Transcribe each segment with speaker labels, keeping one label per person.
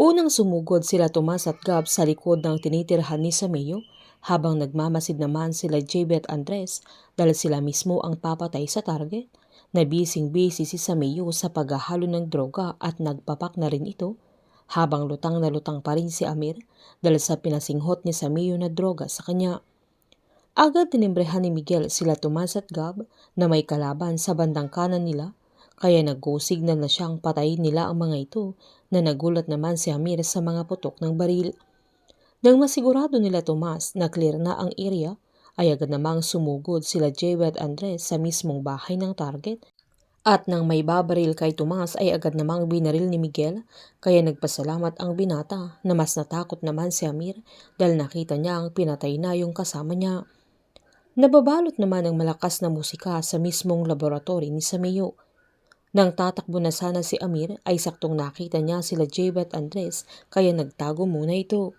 Speaker 1: Unang sumugod sila Tomas at Gab sa likod ng tinitirhan ni Sameo, habang nagmamasid naman sila JB at Andres dahil sila mismo ang papatay sa target. Nabising-busy si Sameo sa paghahalo ng droga at nagpapak na rin ito, habang lutang na lutang pa rin si Amir dahil sa pinasinghot ni Sameo na droga sa kanya. Agad tinimbrehan ni Miguel sila Tomas at Gab na may kalaban sa bandang kanan nila, kaya nag-go signal na siyang patayin nila ang mga ito, na nagulat naman si Amir sa mga putok ng baril. Nang masigurado nila Tomas na clear na ang area, ay agad namang sumugod sila Jay at Andres sa mismong bahay ng target, at nang may babaril kay Tomas ay agad namang binaril ni Miguel, kaya nagpasalamat ang binata na mas natakot naman si Amir dahil nakita niya ang pinatay na yung kasama niya. Nababalot naman ang malakas na musika sa mismong laboratory ni Sameo. Nang tatakbo na sana si Amir ay saktong nakita niya sila Jay at Andres, kaya nagtago muna ito.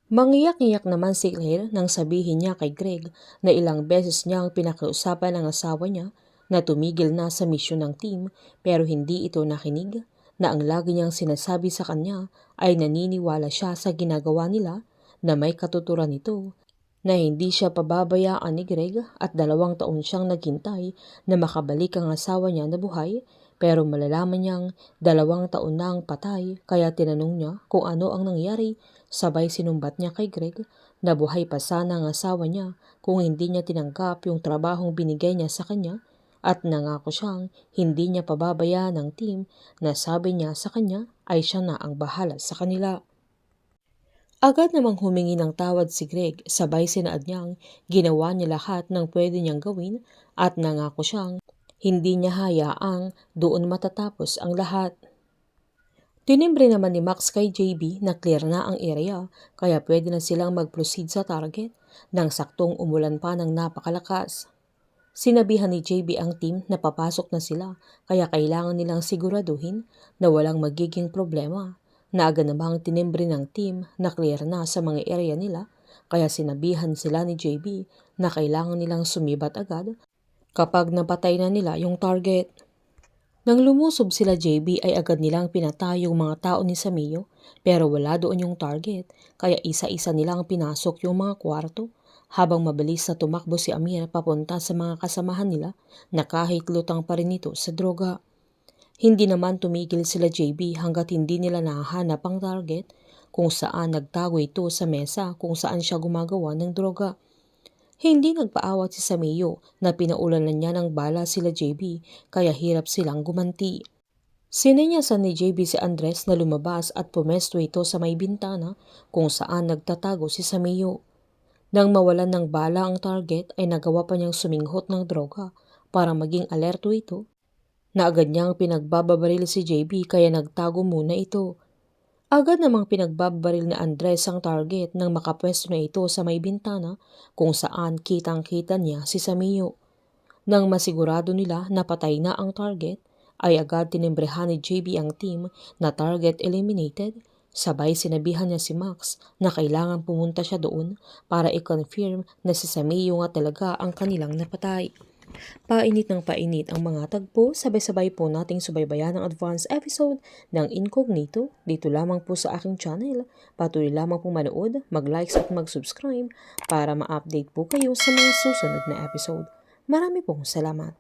Speaker 1: Mangiyak-iyak naman si Claire nang sabihin niya kay Greg na ilang beses niyang pinakiusapan ang asawa niya na tumigil na sa misyon ng team, pero hindi ito nakinig, na ang lagi niyang sinasabi sa kanya ay naniniwala siya sa ginagawa nila, na may katuturan ito, na hindi siya pababayaan ni Greg, at 2 taon siyang naghintay na makabalik ang asawa niya na buhay, pero malalaman niyang 2 taon na ang patay, kaya tinanong niya kung ano ang nangyari. Sabay sinumbat niya kay Greg na buhay pa sana ang asawa niya kung hindi niya tinanggap yung trabahong binigay niya sa kanya, at nangako siyang hindi niya pababayaan ang team, na sabi niya sa kanya ay siya na ang bahala sa kanila. Agad namang humingi ng tawad si Greg, sabay sinaad niyang ginawa niya lahat ng pwede niyang gawin, at nangako siyang hindi niya hayaang doon matatapos ang lahat. Tinimbre naman ni Max kay JB na clear na ang area, kaya pwede na silang mag-proceed sa target, nang saktong umulan pa ng napakalakas. Sinabihan ni JB ang team na papasok na sila, kaya kailangan nilang siguraduhin na walang magiging problema, na agad namang tinimbre ng team na clear na sa mga area nila, kaya sinabihan sila ni JB na kailangan nilang sumibat agad kapag napatay na nila yung target. Nang lumusob sila JB ay agad nilang pinatay yung mga tao ni Sameo, pero wala doon yung target, kaya isa-isa nilang pinasok yung mga kwarto, habang mabilis na tumakbo si Amir papunta sa mga kasamahan nila, na kahit lutang pa rin ito sa droga. Hindi naman tumigil sila JB hanggat hindi nila nahahanap ang target, kung saan nagtago ito sa mesa kung saan siya gumagawa ng droga. Hindi nagpaawat si Sameo na pinaulanan niya ng bala sila JB, kaya hirap silang gumanti. Sinenyasan ni JB si Andres na lumabas at pumesto ito sa may bintana kung saan nagtatago si Sameo. Nang mawalan ng bala ang target ay nagawa pa niyang suminghot ng droga para maging alerto ito, na agad niyang pinagbababaril si JB, kaya nagtago muna ito. Agad namang pinagbabaril ni Andres ang target nang makapwesto na ito sa may bintana kung saan kitang-kita niya si Sameo. Nang masigurado nila na patay na ang target, ay agad tinimbrehan ni JB ang team na target eliminated, sabay sinabihan niya si Max na kailangan pumunta siya doon para i-confirm na si Sameo nga talaga ang kanilang napatay. Painit ng painit ang mga tagpo, sabay-sabay po nating subaybayan ang advance episode ng Incognito dito lamang po sa aking channel. Patuloy lamang po manood, mag-likes at mag-subscribe para ma-update po kayo sa mga susunod na episode. Marami pong salamat.